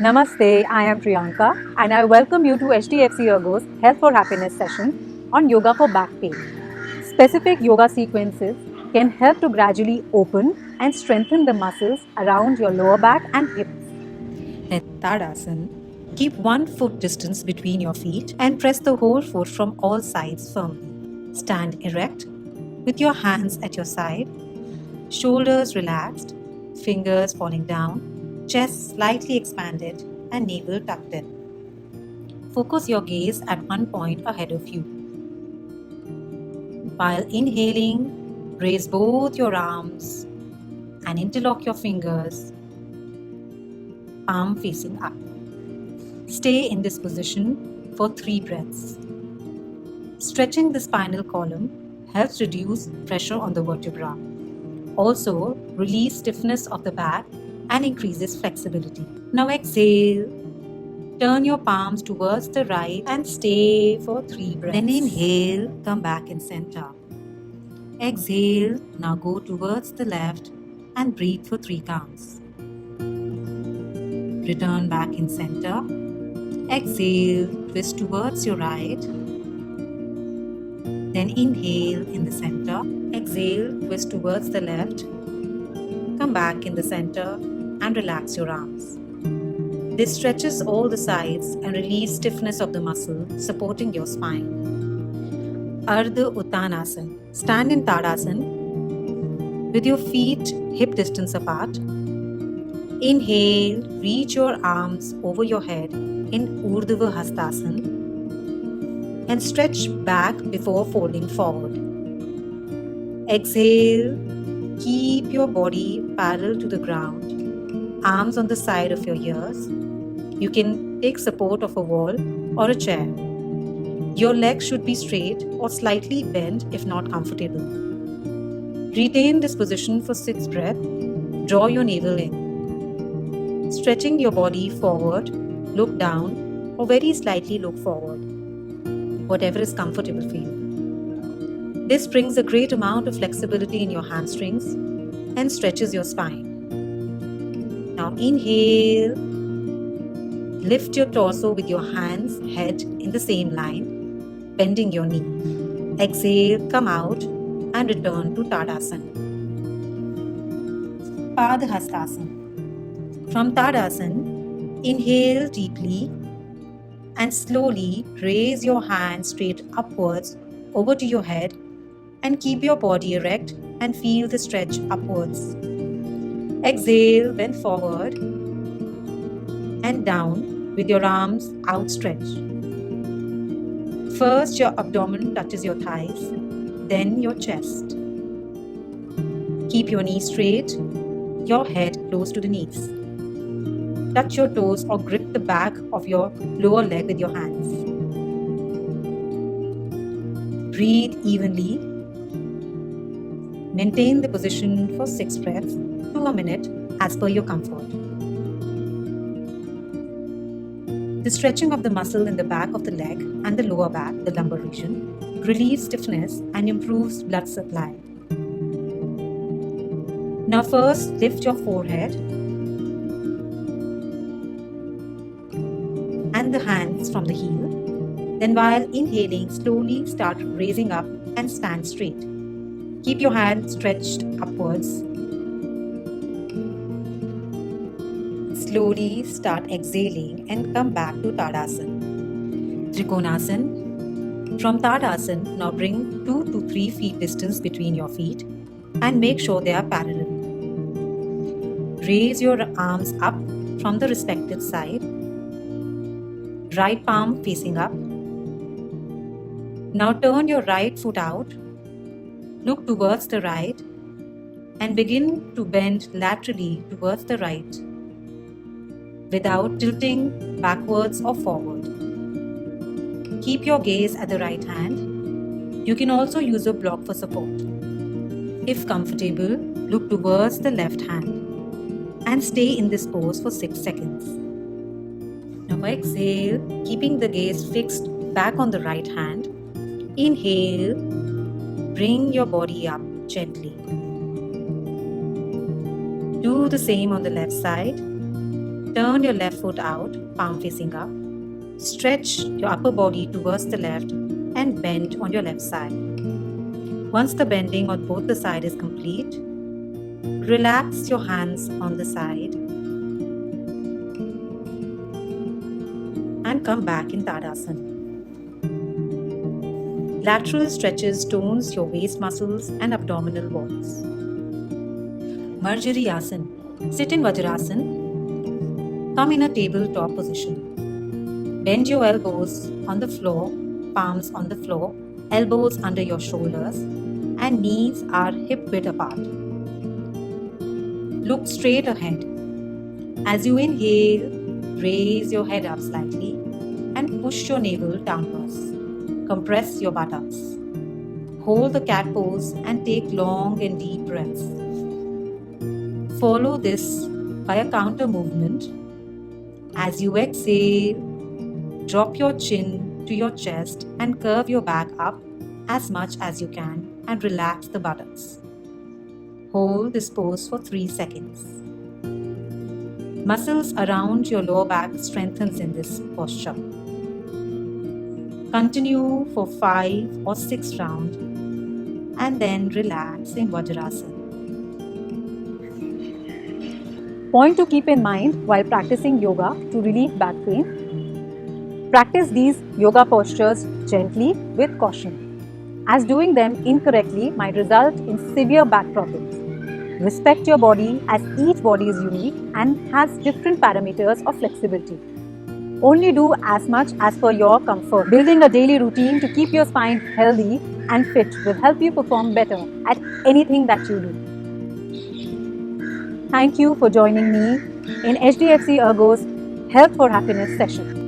Namaste, I am Priyanka and I welcome you to HDFC Ergo's Health for Happiness session on yoga for back pain. Specific yoga sequences can help to gradually open and strengthen the muscles around your lower back and hips. In Tadasana, keep 1 foot distance between your feet and press the whole foot from all sides firmly. Stand erect with your hands at your side, shoulders relaxed, fingers falling down, chest slightly expanded, and navel tucked in. Focus your gaze at one point ahead of you. While inhaling, raise both your arms and interlock your fingers, palm facing up. Stay in this position for 3 breaths. Stretching the spinal column helps reduce pressure on the vertebra. Also, release stiffness of the back and increases flexibility. Now exhale. Turn your palms towards the right and stay for 3 breaths. Then inhale, come back in center. Exhale, now go towards the left and breathe for 3 counts. Return back in center. Exhale, twist towards your right. Then inhale in the center. Exhale, twist towards the left. Come back in the center and relax your arms. This stretches all the sides and relieves stiffness of the muscle, supporting your spine. Ardha Uttanasana. Stand in Tadasana with your feet hip distance apart. Inhale, reach your arms over your head in Urdhva Hastasana and stretch back before folding forward. Exhale, keep your body parallel to the ground, arms on the side of your ears. You can take support of a wall or a chair. Your legs should be straight or slightly bent if not comfortable. Retain this position for 6 breaths. Draw your navel in. Stretching your body forward, look down or very slightly look forward. Whatever is comfortable for you. This brings a great amount of flexibility in your hamstrings and stretches your spine. Now inhale. Lift your torso with your hands, head in the same line, bending your knee. Exhale, come out and return to Tadasana. Padhastasana. From Tadasana, inhale deeply and slowly raise your hands straight upwards over to your head and keep your body erect and feel the stretch upwards. Exhale, bend forward and down with your arms outstretched. First, your abdomen touches your thighs, then your chest. Keep your knees straight, your head close to the knees. Touch your toes or grip the back of your lower leg with your hands. Breathe evenly. Maintain the position for 6 breaths to a minute as per your comfort. The stretching of the muscle in the back of the leg and the lower back, the lumbar region, relieves stiffness and improves blood supply. Now first, lift your forehead and the hands from the heel. Then while inhaling, slowly start raising up and stand straight. Keep your hands stretched upwards. Slowly start exhaling and come back to Tadasana. Trikonasana. From Tadasana, now bring 2 to 3 feet distance between your feet and make sure they are parallel. Raise your arms up from the respective side. Right palm facing up. Now turn your right foot out. Look towards the right and begin to bend laterally towards the right without tilting backwards or forward. Keep your gaze at the right hand. You can also use a block for support. If comfortable, look towards the left hand and stay in this pose for 6 seconds. Now exhale, keeping the gaze fixed back on the right hand. Inhale, bring your body up gently. Do the same on the left side. Turn your left foot out, palm facing up. Stretch your upper body towards the left and bend on your left side. Once the bending on both the sides is complete, relax your hands on the side and come back in Tadasana. Lateral stretches tones your waist muscles and abdominal walls. Marjariyasana. Sit in Vajrasana. Come in a tabletop position. Bend your elbows on the floor, palms on the floor, elbows under your shoulders, and knees are hip width apart. Look straight ahead. As you inhale, raise your head up slightly and push your navel downwards. Compress your buttocks. Hold the cat pose and take long and deep breaths. Follow this by a counter movement. As you exhale, drop your chin to your chest and curve your back up as much as you can and relax the buttocks. Hold this pose for 3 seconds. Muscles around your lower back strengthens in this posture. Continue for 5 or 6 rounds and then relax in Vajrasana. Point to keep in mind while practicing yoga to relieve back pain. Practice these yoga postures gently with caution, as doing them incorrectly might result in severe back problems. Respect your body, as each body is unique and has different parameters of flexibility. Only do as much as per your comfort. Building a daily routine to keep your spine healthy and fit will help you perform better at anything that you do. Thank you for joining me in HDFC Ergo's Health for Happiness session.